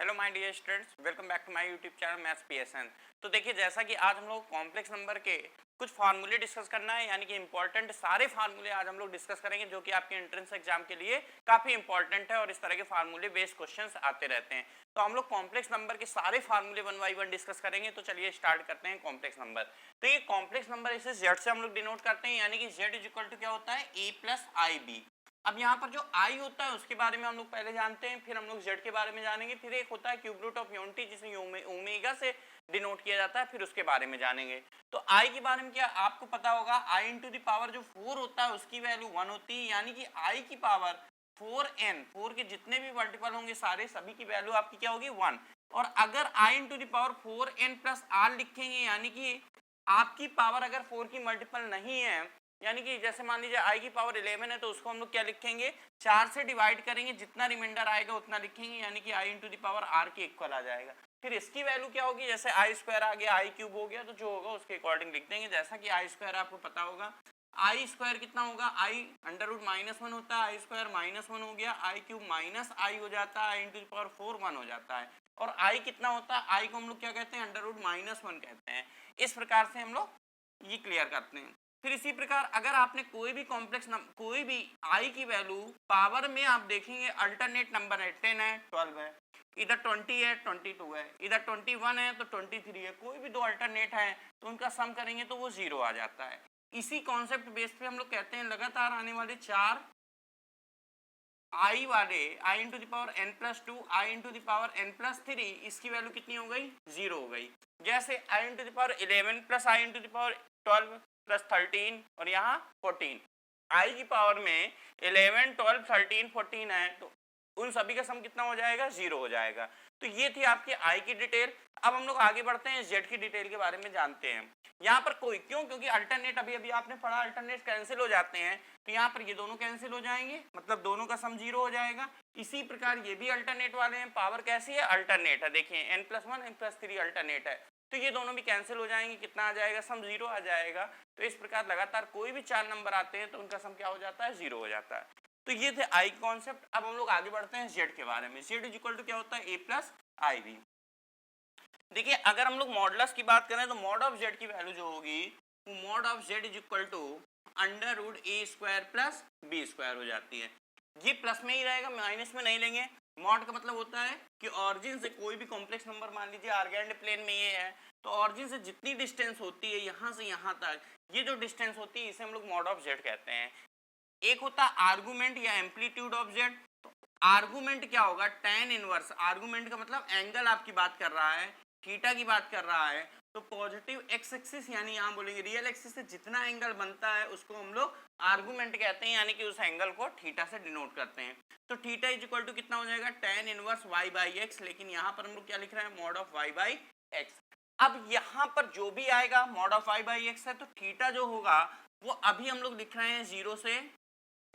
Hello my dear students, welcome back to my YouTube channel maths PSN. तो देखिए, जैसा कि आज हम लोग कॉम्प्लेक्स नंबर के कुछ फार्मूले डिस्कस करना है, यानी कि इंपॉर्टेंट सारे फार्मूले आज हम लोग डिस्कस करेंगे जो कि आपके एंट्रेंस एग्जाम के लिए काफ़ी इंपॉर्टेंट है और इस तरह के फार्मूले बेस्ड क्वेश्चंस आते रहते हैं। तो हम लोग कॉम्प्लेक्स नंबर के सारे फार्मूले वन बाई वन डिस्कस करेंगे। तो चलिए स्टार्ट करते हैं कॉम्प्लेक्स नंबर। तो ये कॉम्प्लेक्स नंबर इसे जेड से हम लोग डिनोट करते हैं, यानी कि जेड इज इक्वल टू क्या होता है, ए प्लस आई बी। अब यहाँ पर जो i होता है उसके बारे में हम लोग पहले जानते हैं, फिर हम लोग z के बारे में जानेंगे, फिर एक होता है क्यूब रूट ऑफ यूनिटी जिसे ओमेगा से डिनोट किया जाता है, फिर उसके बारे में जानेंगे। तो i के बारे में क्या आपको पता होगा, i इंटू द पावर जो 4 होता है उसकी वैल्यू 1 होती है, यानी कि i की पावर 4n, 4 के जितने भी मल्टीपल होंगे सारे सभी की वैल्यू आपकी क्या होगी 1। और अगर i into the power 4n plus r लिखेंगे, यानी कि आपकी पावर अगर 4 की मल्टीपल नहीं है, यानी कि जैसे मान लीजिए i की पावर 11 है तो उसको हम लोग क्या लिखेंगे, 4 से डिवाइड करेंगे, जितना रिमाइंडर आएगा उतना लिखेंगे, यानी कि i into the power r के इक्वल आ जाएगा। फिर इसकी वैल्यू क्या होगी, जैसे आई स्क्वायर आ गया, आई क्यूब हो गया, तो जो होगा उसके अकॉर्डिंग लिख देंगे। जैसा कि आई स्क्वायर आपको पता होगा, आई स्क्वायर कितना होगा, आई अंडर रूट -1 होता है, आई स्क्वायर -1 हो गया, आई क्यूब माइनस आई हो जाता है, आई इंटू द पावर 4 1 हो जाता है। और आई कितना होता है, आई को हम लोग क्या कहते हैं, अंडर रूट -1 कहते हैं। इस प्रकार से हम लोग ये क्लियर करते हैं। फिर इसी प्रकार अगर आपने कोई भी कॉम्प्लेक्स नंबर, कोई भी i की वैल्यू पावर में आप देखेंगे, अल्टरनेट नंबर है, 10 है, 12 है, इधर 20 है, 22 है, इधर 21 है तो 23 है, कोई भी दो अल्टरनेट है तो उनका सम करेंगे तो वो 0 आ जाता है। इसी कॉन्सेप्ट बेस पे हम लोग कहते हैं लगातार आने वाले चार i वाले i into the power n plus 2, i into the power n plus 3, इसकी वैल्यू कितनी हो गई, 0 हो गई। जैसे i into the power 11 plus i into the power 12 plus 13 और यहाँ 14, i की पावर में 11 12 13 14 है तो उन सभी का सम कितना हो जाएगा, 0 हो जाएगा। तो ये थी आपकी i की डिटेल। अब हम लोग आगे बढ़ते हैं, z की डिटेल के बारे में जानते हैं। यहाँ पर कोई क्यों, क्योंकि अल्टरनेट अभी अभी आपने पढ़ा, अल्टरनेट कैंसिल हो जाते हैं, तो यहाँ पर ये दोनों कैंसिल हो जाएंगे, मतलब दोनों का सम 0 हो जाएगा। इसी प्रकार ये भी अल्टरनेट वाले हैं, पावर कैसी है, अल्टरनेट है, देखिए n+1 n+3 अल्टरनेट है, तो ये दोनों भी कैंसिल हो जाएंगे, कितना आ जाएगा, सम 0 आ जाएगा। तो इस प्रकार लगातार कोई भी चार नंबर आते हैं तो उनका सम क्या हो जाता है, 0 हो जाता है। तो ये थे आई कॉन्सेप्ट। अब हम लोग आगे बढ़ते हैं जेड के बारे में। जेड इज इक्वल टू क्या होता है, ए प्लस आई बी। देखिए, अगर हम लोग मॉडुलस की बात करें तो मॉड ऑफ जेड की वैल्यू जो होगी, वो mod of z is equal to under root a square plus B square हो जाती है। ये प्लस में ही रहेगा, माइनस में नहीं लेंगे। मॉड का मतलब होता है कि ऑरिजिन से कोई भी कॉम्प्लेक्स नंबर, मान लीजिए आर्गेंड प्लेन में ये है, तो ऑरिजिन से जितनी डिस्टेंस होती है यहाँ से यहाँ तक, ये जो डिस्टेंस होती है इसे हम लोग मॉड ऑफ जेड कहते हैं। एक होता है आर्गुमेंट या एम्पलीट्यूड ऑफ जेड। आर्गुमेंट क्या होगा, tan इनवर्स, आर्गुमेंट का मतलब एंगल आपकी बात कर रहा है, थीटा की बात कर रहा है, तो पॉजिटिव एक्स एक्सिस यानी यहाँ बोलेंगे रियल एक्सिस से जितना एंगल बनता है उसको हम लोग आर्गुमेंट कहते हैं, यानी कि उस एंगल को थीटा से डिनोट करते हैं। तो थीटा इज इक्वल टू कितना हो जाएगा, tan inverse y by x, लेकिन यहाँ पर हम लोग क्या लिख रहे हैं, mod of y by x. अब यहाँ पर जो भी आएगा mod of y by x है, तो थीटा जो होगा वो अभी हम लोग लिख रहे हैं 0 से,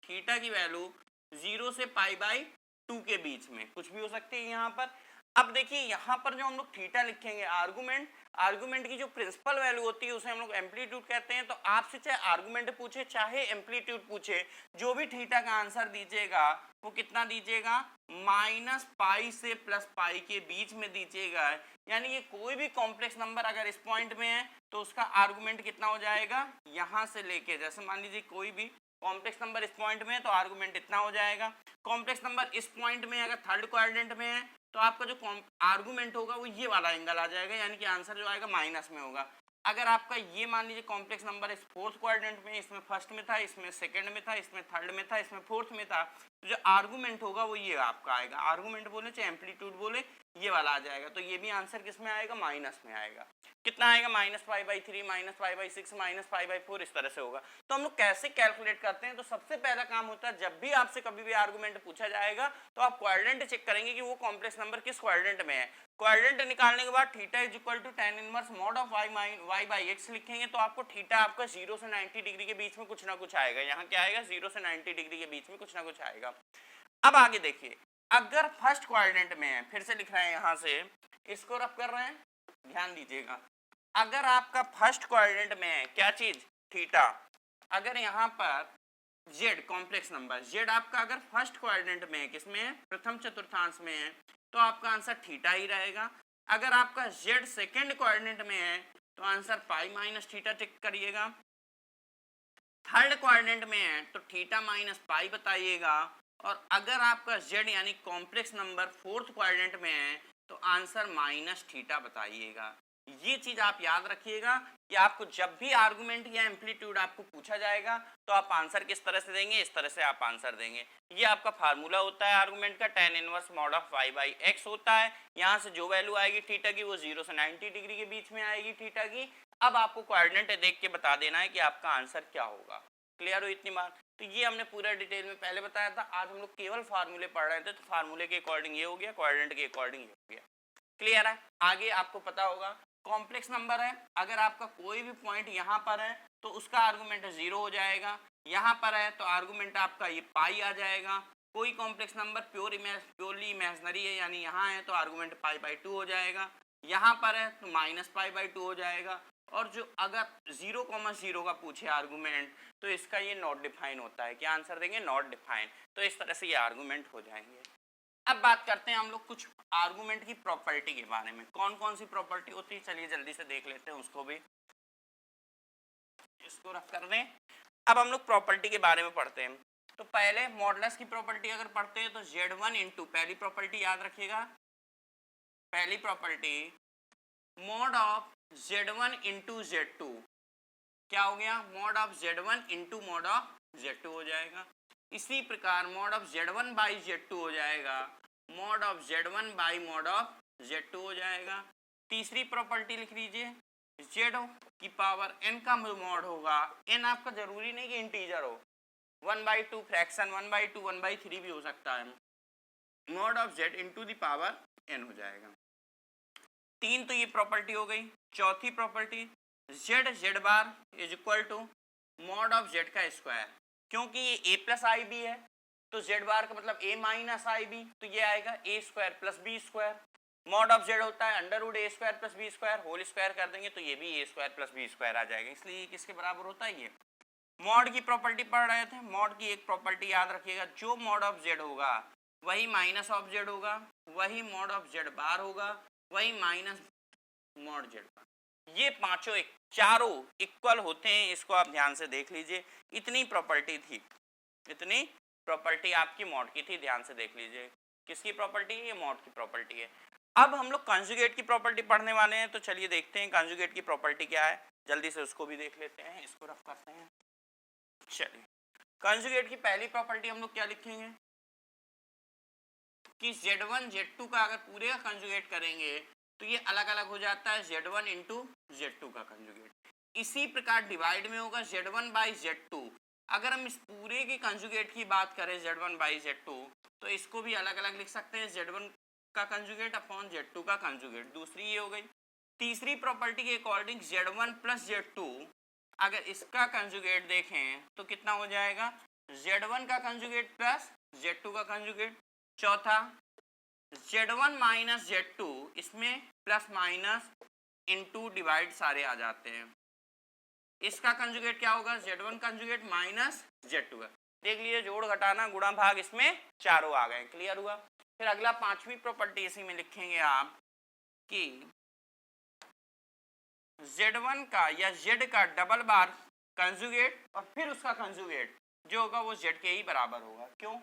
थीटा की वैल्यू 0 से पाई बाई 2 के बीच में कुछ भी हो सकती है यहाँ पर। अब देखिए यहाँ पर जो हम लोग थीटा लिखेंगे, आर्गुमेंट, आर्गुमेंट की जो प्रिंसिपल वैल्यू होती है उसे हम लोग एम्पलीट्यूड कहते हैं। तो आपसे चाहे आर्गुमेंट पूछे चाहे एम्पलीट्यूड पूछे, जो भी थीटा का आंसर दीजिएगा वो कितना दीजिएगा, -पाई से +पाई के बीच में दीजिएगा। यानी ये कोई भी कॉम्प्लेक्स नंबर अगर इस पॉइंट में है तो उसका आर्गुमेंट कितना हो जाएगा, यहाँ से लेके, जैसे मान लीजिए कोई भी कॉम्प्लेक्स नंबर इस पॉइंट में है तो आर्गुमेंट इतना हो जाएगा। कॉम्प्लेक्स नंबर इस पॉइंट में अगर थर्ड क्वाड्रेंट में है तो आपका जो आर्गुमेंट होगा वो ये वाला एंगल आ जाएगा, यानी कि आंसर जो आएगा माइनस में होगा। अगर आपका ये मान लीजिए कॉम्प्लेक्स नंबर इस फोर्थ क्वाड्रेंट में, इसमें फर्स्ट में था, इसमें सेकंड में था, इसमें थर्ड में था, इसमें फोर्थ में था, तो जो आर्गुमेंट होगा वो ये आपका आएगा। आर्गुमेंट बोले चाहे एम्पलीट्यूड बोले, ये वाला आ जाएगा। तो ये भी आंसर किस में आएगा, माइनस में आएगा। कितना आएगा, -पाई/3, -पाई/6, -पाई/4, इस तरह से होगा। तो हम लोग कैसे कैलकुलेट करते हैं, तो सबसे पहला काम होता है, जब भी आपसे कभी भी आर्गुमेंट पूछा जाएगा तो आप क्वाड्रेंट चेक करेंगे कि वो कॉम्प्लेक्स नंबर किस क्वाड्रेंट में है। क्वाड्रेंट निकालने के बाद theta is equal to tan inverse mod of y by x लिखेंगे, तो आपको थीटा आपका 0 से 90 डिग्री के बीच में कुछ ना कुछ आएगा। यहाँ क्या आएगा, 0 से 90 डिग्री के बीच में कुछ ना कुछ आएगा। अब आगे देखिए, अगर फर्स्ट क्वाड्रेंट में है, फिर से लिख रहे हैं यहाँ से, इसको रफ कर रहे हैं, ध्यान दीजिएगा। अगर आपका फर्स्ट क्वाड्रेंट में है क्या चीज, थीटा, अगर यहाँ पर जेड कॉम्प्लेक्स नंबर, जेड आपका अगर फर्स्ट क्वाड्रेंट में है, किसमें है, प्रथम चतुर्थांश में है, तो आपका आंसर थीटा ही रहेगा। अगर आपका z सेकेंड कोऑर्डिनेट में है तो आंसर पाई माइनस थीटा टिक करिएगा। थर्ड कोऑर्डिनेट में है तो थीटा माइनस पाई बताइएगा। और अगर आपका z यानी कॉम्प्लेक्स नंबर फोर्थ कोऑर्डिनेट में है तो आंसर माइनस थीटा बताइएगा। ये चीज आप याद रखिएगा कि आपको जब भी आर्गुमेंट या एम्पलीट्यूड आपको पूछा जाएगा तो आप आंसर किस तरह से देंगे, इस तरह से आप आंसर देंगे। ये आपका फार्मूला होता है आर्गुमेंट का, tan inverse mod of y by x होता है। यहाँ से जो वैल्यू आएगी थीटा की वो 0 से 90 डिग्री के बीच में आएगी थीटा की। अब आपको कोऑर्डिनेट देख के बता देना है कि आपका आंसर क्या होगा। क्लियर हो इतनी बात? तो ये हमने पूरा डिटेल में पहले बताया था। आज हम लोग केवल फार्मूले पढ़ रहे थे, तो फार्मूले के अकॉर्डिंग ये हो गया, कोऑर्डिनेट के अकॉर्डिंग ये हो गया। क्लियर है? आगे आपको पता होगा कॉम्प्लेक्स नंबर है, अगर आपका कोई भी पॉइंट यहाँ पर है तो उसका आर्गुमेंट 0 हो जाएगा। यहाँ पर है तो आर्गुमेंट आपका ये पाई आ जाएगा। कोई कॉम्प्लेक्स नंबर प्योरली इमेजिनरी है यानी यहाँ है तो आर्गुमेंट पाई बाई 2 हो जाएगा। यहाँ पर है तो माइनस पाई बाई 2 हो जाएगा। और जो अगर 0,0 का पूछे आर्गुमेंट तो इसका ये नॉट डिफाइन होता है। क्या आंसर देंगे? Not define. तो इस तरह से ये आर्गुमेंट हो जाएंगे। अब बात करते हैं हम लोग कुछ आर्गुमेंट की प्रॉपर्टी के बारे में। कौन कौन सी प्रॉपर्टी होती है चलिए जल्दी से देख लेते हैं उसको भी। इसको रख कर दें। अब हम लोग प्रॉपर्टी के बारे में पढ़ते हैं। तो पहले मॉडुलस की प्रॉपर्टी अगर पढ़ते हैं तो z1 इंटू, पहली प्रॉपर्टी याद रखिएगा, पहली property mod of z1 into z2 क्या हो गया? Mod of z1 into mod of z2 हो जाएगा। इसी प्रकार mod of z1 by z2 हो जाएगा, mod of z1 by mod of z2 हो जाएगा। तीसरी प्रॉपर्टी लिख लीजिए, z की पावर n का मॉड होगा, n आपका जरूरी नहीं कि इंटीजर हो, 1/2 फ्रैक्शन 1/2 1/3 भी हो सकता है, mod of z into the power n हो जाएगा। तीन तो ये प्रॉपर्टी हो गई। चौथी property z bar is equal to mod of z का स्क्वायर, क्योंकि ये a प्लस आई बी है तो z बार का मतलब a माइनस आई बी, तो ये आएगा a square plus B square. Mod of z होता है under root a square plus B square, whole square कर देंगे तो ये भी a square plus B square आ जाएगा, इसलिए ये किसके बराबर होता है? ये मॉड की प्रॉपर्टी पढ़ रहे थे। मॉड की एक प्रॉपर्टी याद रखिएगा, जो मॉड ऑफ z होगा वही माइनस ऑफ z होगा, वही मॉड ऑफ z बार होगा, वही माइनस मॉड z बार। ये पांचों चारों इक्वल होते हैं, इसको आप ध्यान से देख लीजिए। इतनी प्रॉपर्टी थी, इतनी प्रॉपर्टी आपकी मॉड की थी, ध्यान से देख लीजिए। किसकी प्रॉपर्टी है? ये मॉड की प्रॉपर्टी है। अब हम लोग कंजुगेट की प्रॉपर्टी पढ़ने वाले हैं, तो चलिए देखते हैं कंजुगेट की प्रॉपर्टी क्या है, जल्दी से उसको भी देख लेते हैं। इसको रफ करते हैं। चलिए कंजुगेट की पहली प्रॉपर्टी हम लोग क्या लिखेंगे कि z1 z2 का अगर पूरे का कंजुगेट करेंगे तो ये अलग अलग हो जाता है, z1 इंटू z2 का कंजुगेट। इसी प्रकार डिवाइड में होगा z1 बाई z2। अगर हम इस पूरे के कंजुगेट की बात करें z1 बाई z2 तो इसको भी अलग अलग लिख सकते हैं, z1 का कंजुगेट अपॉन z2 का कंजुगेट। दूसरी ये हो गई। तीसरी प्रॉपर्टी के अकॉर्डिंग z1 प्लस z2 अगर इसका कंजुगेट देखें तो कितना हो जाएगा? z1 का कंजुगेट प्लस z2 का कंजुगेट। चौथा z1 माइनस z2, इसमें प्लस माइनस इनटू डिवाइड सारे आ जाते हैं। इसका कंजुगेट क्या होगा? z1 कंजुगेट माइनस z2 का। देख लीजिए जोड़ घटाना गुणा भाग इसमें चारों आ गए। क्लियर हुआ? फिर अगला पांचवी प्रॉपर्टी इसी में लिखेंगे आप कि z1 का या z का डबल बार कंजुगेट और फिर उसका कंजुगेट जो होगा वो z के ही बराबर होगा। क्यों?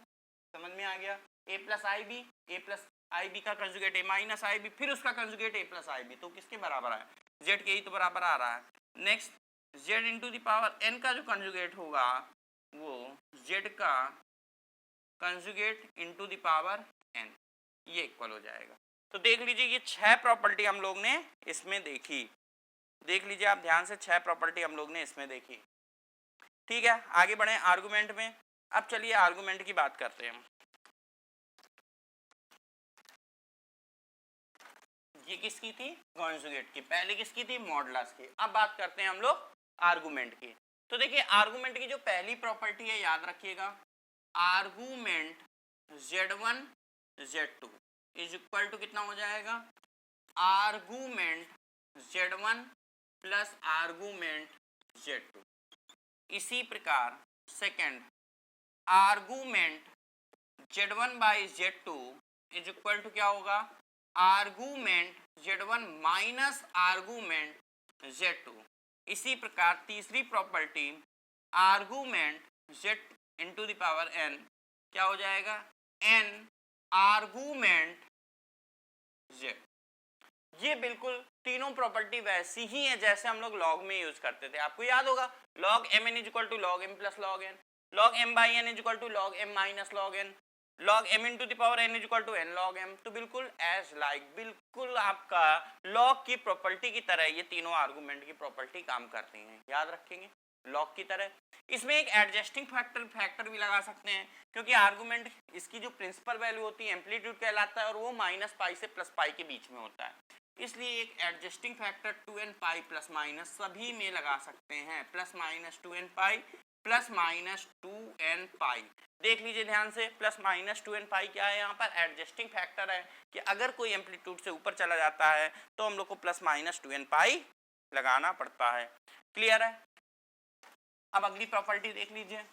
समझ में आ गया? a plus I B, a plus I B का conjugate a minus I B, फिर उसका conjugate a plus I B, तो किसके बराबर है? z के ही तो बराबर आ रहा है। Next z into the power n का जो कंजुगेट होगा वो z का conjugate into the power n, ये इक्वल हो जाएगा। तो देख लीजिए ये 6 प्रॉपर्टी हम लोग ने इसमें देखी। देख लीजिए आप ध्यान से, 6 प्रॉपर्टी हम लोग ने इसमें देखी। ठीक है, आगे बढ़े आर्गुमेंट में। अब चलिए आर्गुमेंट की बात करते हैं। ये किसकी थी? कॉन्जुगेट की। पहले किसकी थी? मॉडुलस की। अब बात करते हैं हम लोग आर्गुमेंट की। तो देखिए आर्गुमेंट की जो पहली प्रॉपर्टी है याद रखिएगा, argument z1 z2 is equal to कितना हो जाएगा? Argument z1 plus argument z2। इसी प्रकार second argument z1 by z2 is equal to क्या होगा, argument Z1 minus argument Z2। इसी प्रकार तीसरी property argument Z into the power n क्या हो जाएगा, n आर्गूमेंट Z। ये बिल्कुल तीनों प्रॉपर्टी वैसी ही है जैसे हम लोग लॉग में यूज करते थे। आपको याद होगा log mn is equal to log m plus log n, log m by n is equal to log m minus log n, log m into the power n is equal to n log m। तो बिल्कुल as like बिल्कुल आपका log की property की तरह ये तीनों argument की प्रॉपर्टी काम करती हैं, याद रखेंगे लॉग की तरह। इसमें एक एडजस्टिंग फैक्टर भी लगा सकते हैं क्योंकि आर्गुमेंट इसकी जो प्रिंसिपल वैल्यू होती है एम्पलीट्यूड कहलाता है और वो माइनस पाई से प्लस पाई के बीच में होता है, इसलिए एक adjusting factor 2n pi plus minus सभी में लगा सकते हैं, plus minus 2n pi plus minus 2n पाई। देख लीजिए ध्यान से, प्लस माइनस 2n पाई क्या है, यहाँ पर एडजस्टिंग फैक्टर है कि अगर कोई एम्पलीट्यूड से ऊपर चला जाता है तो हम लोग को प्लस माइनस 2n पाई लगाना पड़ता है। क्लियर है। अब अगली प्रॉपर्टी देख लीजिए,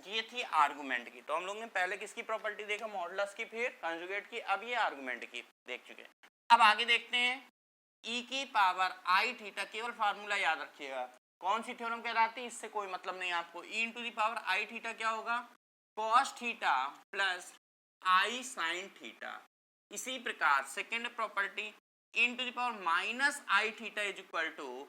ये थी आर्गुमेंट की। तो हम लोग ने पहले किसकी प्रॉपर्टी देखा, मॉडुलस की, फिर कंजुगेट की, अब ये आर्गुमेंट की देख चुके हैं। अब आगे देखते हैं e की पावर आई थीटा, केवल फार्मूला याद रखिएगा, कौन सी थ्योरम कहलाती है, इससे कोई मतलब नहीं आपको। e into the power I theta क्या होगा, cos theta plus I sine theta. इसी प्रकार second property e into the power minus I theta is equal to,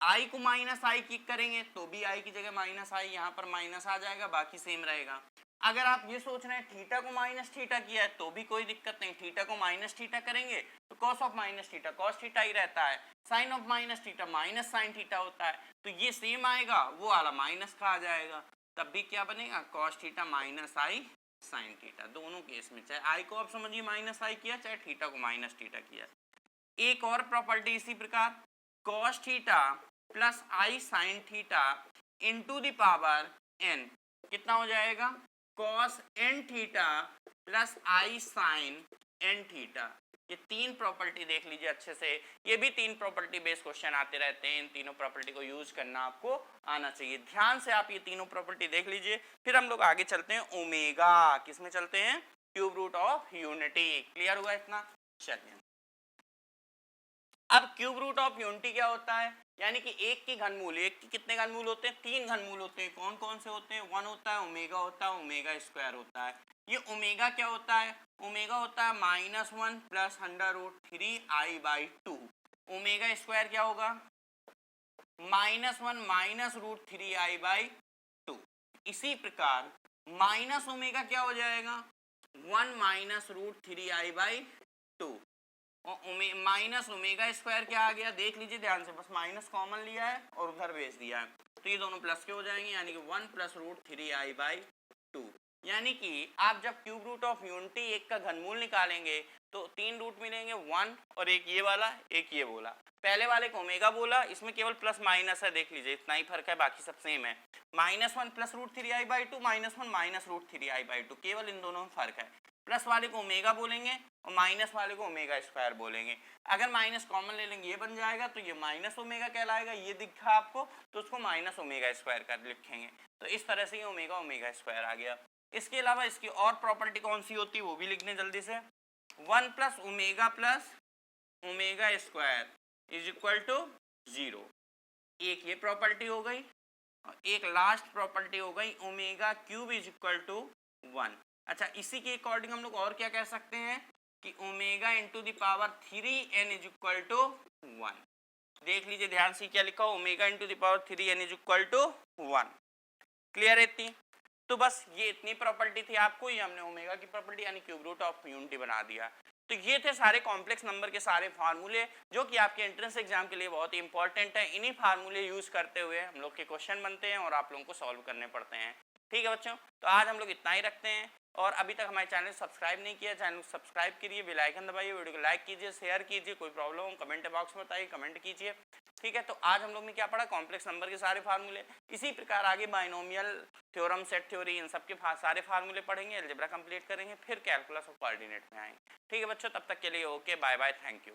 I को माइनस आई किक करेंगे तो भी आई की जगह माइनस आई, यहाँ पर माइनस आ जाएगा, बाकी सेम रहेगा। अगर आप ये सोच रहे हैं थीटा को माइनस थीटा किया है तो भी कोई दिक्कत नहीं, थीटा को माइनस थीटा करेंगे तो cos of minus theta cos theta ही रहता है, sine of minus theta minus sine theta होता है, तो ये सेम आएगा, वो वाला माइनस का आ जाएगा, तब भी क्या बनेगा, कॉस थीटा माइनस आई साइन थीटा। दोनों केस में चाहे आई को आप समझिए माइनस आई किया, चाहे थीटा को माइनस थीटा किया। एक और प्रॉपर्टी इसी प्रकार, cos theta plus I sine theta into the power n कितना हो जाएगा, cos N theta plus I sign N theta. ये तीन प्रॉपर्टी देख लीजिए अच्छे से, ये भी तीन प्रॉपर्टी बेस्ड क्वेश्चन आते रहते हैं, इन तीनों प्रॉपर्टी को यूज करना आपको आना चाहिए। ध्यान से आप ये तीनों प्रॉपर्टी देख लीजिए, फिर हम लोग आगे चलते हैं ओमेगा, किसमें चलते हैं, cube root of unity. Clear हुआ इतना, चलिए। अब क्यूब रूट ऑफ यूनिटी क्या होता है, यानी कि एक की घनमूल, एक की कितने घनमूल होते हैं, तीन घनमूल होते हैं। कौन कौन से होते हैं, वन होता है, ओमेगा होता है, ओमेगा स्क्वायर होता है। ये ओमेगा क्या होता है, ओमेगा होता है -1 plus √3 I by 2। Omega square क्या होगा, -1 माइनस √3 आई बाई 2। इसी प्रकार माइनस ओमेगा क्या हो जाएगा, 1 minus √3 I by 2। Minus omega square क्या आ गया, देख लीजिए ध्यान से, बस माइनस कॉमन लिया है और उधर भेज दिया है, तो ये दोनों प्लस के हो जाएंगे, यानी कि 1 प्लस √3 आई बाई 2। यानी कि आप जब क्यूब रूट ऑफ यूनिटी एक का घनमूल निकालेंगे तो तीन रूट मिलेंगे, 1 और एक ये वाला, एक ये बोला। पहले वाले को ओमेगा बोला, इसमें केवल प्लस माइनस है, देख लीजिए इतना ही फर्क है, बाकी सब सेम है। -1 plus √3 I by 2, -1 minus √3 I by 2, केवल इन दोनों में फर्क है। प्लस वाले को ओमेगा बोलेंगे और माइनस वाले को ओमेगा स्क्वायर बोलेंगे। अगर माइनस कॉमन ले लेंगे, ये बन जाएगा, तो ये माइनस ओमेगा कहलाएगा, ये दिखा आपको तो उसको माइनस ओमेगा स्क्वायर कर लिखेंगे। तो इस तरह से ये ओमेगा ओमेगा स्क्वायर आ गया। इसके अलावा इसकी और प्रॉपर्टी कौन सी होती है वो भी लिखने जल्दी से, 1 plus omega square is equal to 0। एक ये प्रॉपर्टी हो गई और एक लास्ट प्रॉपर्टी हो गई, omega cube is equal to 1। अच्छा, इसी के अकॉर्डिंग हम लोग और क्या कह सकते हैं कि omega into the power 3n is equal to 1। देख लीजिए ध्यान से क्या लिखा, omega into the power 3n is equal to 1। Clear है इतनी, तो बस ये इतनी प्रॉपर्टी थी आपको, ये हमने ओमेगा की प्रॉपर्टी यानी क्यूब रूट ऑफ यूनिटी बना दिया। तो ये थे सारे कॉम्प्लेक्स नंबर के सारे फार्मूले जो कि आपके एंट्रेंस एग्जाम के लिए बहुत ही इंपॉर्टेंट है। इन्हीं फार्मूले यूज करते हुए हम लोग के क्वेश्चन बनते हैं और आप लोगों को सॉल्व करने पड़ते हैं। ठीक है बच्चों, तो आज हम लोग इतना ही रखते हैं, और अभी तक हमारे चैनल सब्सक्राइब नहीं किया, चैनल को सब्सक्राइब करिए, बेल आइकन दबाइए, वीडियो को लाइक कीजिए, शेयर कीजिए, कोई प्रॉब्लम हो कमेंट बॉक्स में बताइए, कमेंट कीजिए। ठीक है, तो आज हम लोग ने क्या पढ़ा, कॉम्प्लेक्स नंबर के सारे फार्मूले। इसी प्रकार आगे बाइनोमियल थ्योरम, सेट थ्योरी, इन सब के सारे फार्मूले पढ़ेंगे, अलजेब्रा कंप्लीट करेंगे, फिर कैलकुलस और कोऑर्डिनेट में आएंगे। ठीक है बच्चों, तब तक के लिए okay, bye bye, thank you.